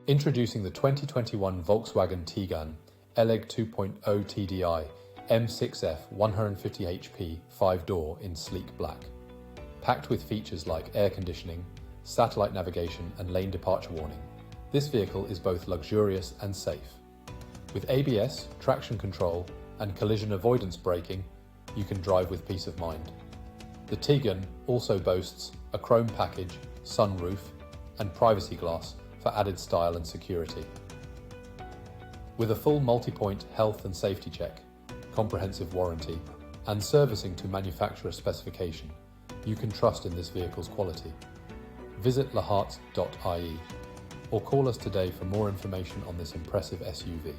Introducing the 2021 Volkswagen Tiguan Eleg 2.0 TDI M6F 150 HP 5-door in sleek black. Packed with features like air conditioning, satellite navigation and lane departure warning, this vehicle is both luxurious and safe. With ABS, traction control and collision avoidance braking, you can drive with peace of mind. The Tiguan also boasts a chrome package, sunroof and privacy glass for added style and security. With a full multi-point health and safety check, comprehensive warranty and servicing to manufacturer specification, you can trust in this vehicle's quality. Visit laharts.ie or call us today for more information on this impressive SUV.